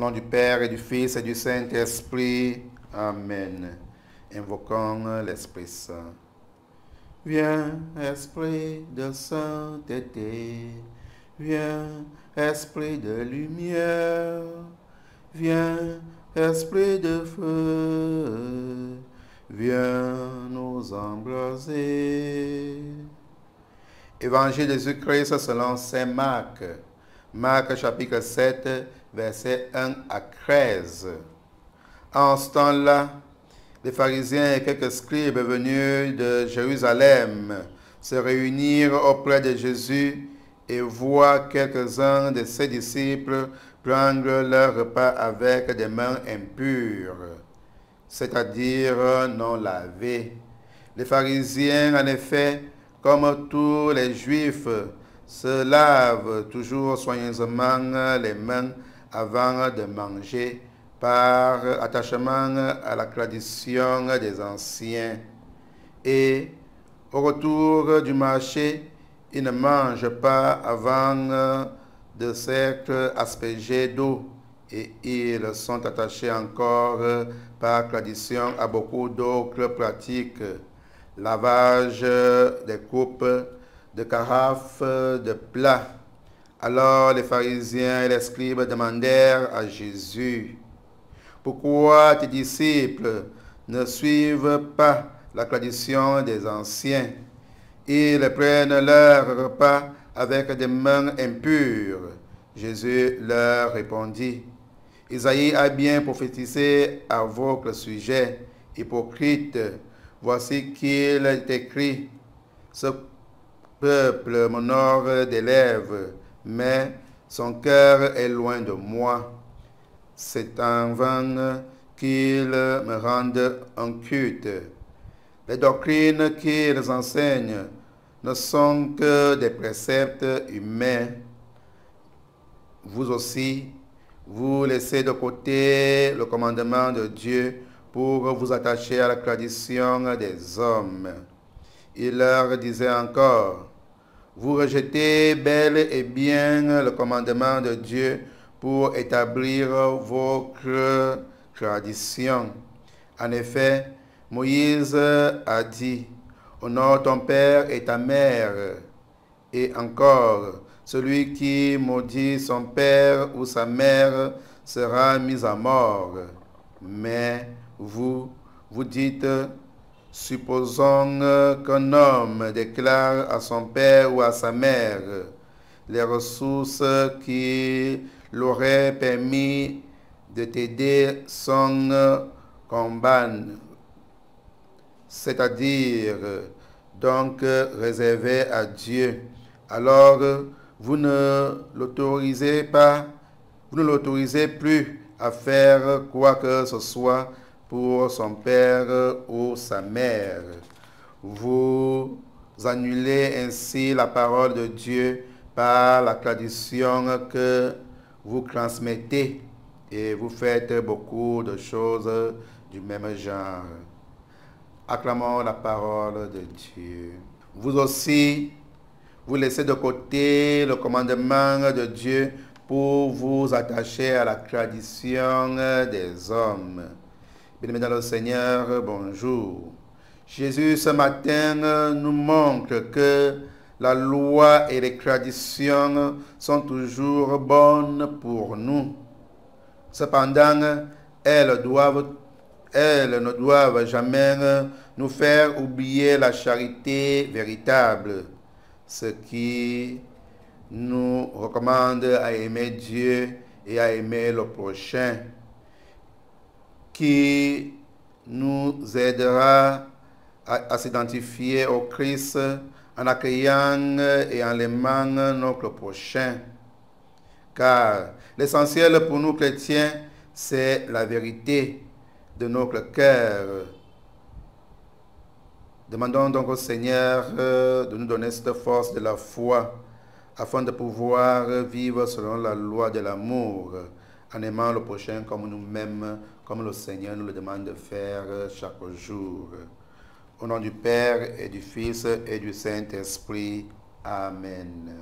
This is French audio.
nom du Père et du Fils et du Saint-Esprit. Amen. Invoquons l'Esprit Saint. Viens, Esprit de sainteté. Viens, Esprit de lumière. Viens, Esprit de feu. Viens nous embraser. Évangile de Jésus-Christ selon saint Marc. Marc chapitre 7, versets 1 à 13. En ce temps-là, les pharisiens et quelques scribes venus de Jérusalem se réunirent auprès de Jésus et voient quelques-uns de ses disciples prendre leur repas avec des mains impures, c'est-à-dire non lavées. Les pharisiens, en effet, comme tous les Juifs, se lavent toujours soigneusement les mains avant de manger, par attachement à la tradition des anciens. Et au retour du marché, ils ne mangent pas avant de s'être aspergés d'eau, et ils sont attachés encore par tradition à beaucoup d'autres pratiques. Lavage des coupes, de carafes, de plats. Alors les pharisiens et les scribes demandèrent à Jésus: pourquoi tes disciples ne suivent pas la tradition des anciens? Ils prennent leur repas avec des mains impures. Jésus leur répondit: Isaïe a bien prophétisé à votre sujet, hypocrite. Voici qu'il est écrit: ce peuple m'honore des lèvres, mais son cœur est loin de moi. C'est en vain qu'ils me rendent un culte. Les doctrines qu'ils enseignent ne sont que des préceptes humains. Vous aussi, vous laissez de côté le commandement de Dieu pour vous attacher à la tradition des hommes. Il leur disait encore: vous rejetez bel et bien le commandement de Dieu pour établir votre tradition. En effet, Moïse a dit: honore ton père et ta mère. Et encore, celui qui maudit son père ou sa mère sera mis à mort. Mais vous dites: supposons qu'un homme déclare à son père ou à sa mère les ressources qui l'auraient permis de t'aider sont combanes, c'est-à-dire donc réservées à Dieu. Alors vous ne l'autorisez plus à faire quoi que ce soit pour son père ou sa mère. Vous annulez ainsi la parole de Dieu par la tradition que vous transmettez, et vous faites beaucoup de choses du même genre. Acclamons la parole de Dieu. Vous aussi, vous laissez de côté le commandement de Dieu pour vous attacher à la tradition des hommes. Bien-aimés dans le Seigneur, bonjour. Jésus, ce matin, nous montre que la loi et les traditions sont toujours bonnes pour nous. Cependant, elles ne doivent jamais nous faire oublier la charité véritable, ce qui nous recommande à aimer Dieu et à aimer le prochain, qui nous aidera à s'identifier au Christ en accueillant et en aimant notre prochain. Car l'essentiel pour nous chrétiens, c'est la vérité de notre cœur. Demandons donc au Seigneur de nous donner cette force de la foi afin de pouvoir vivre selon la loi de l'amour, en aimant le prochain comme nous-mêmes, comme le Seigneur nous le demande de faire chaque jour. Au nom du Père et du Fils et du Saint-Esprit. Amen.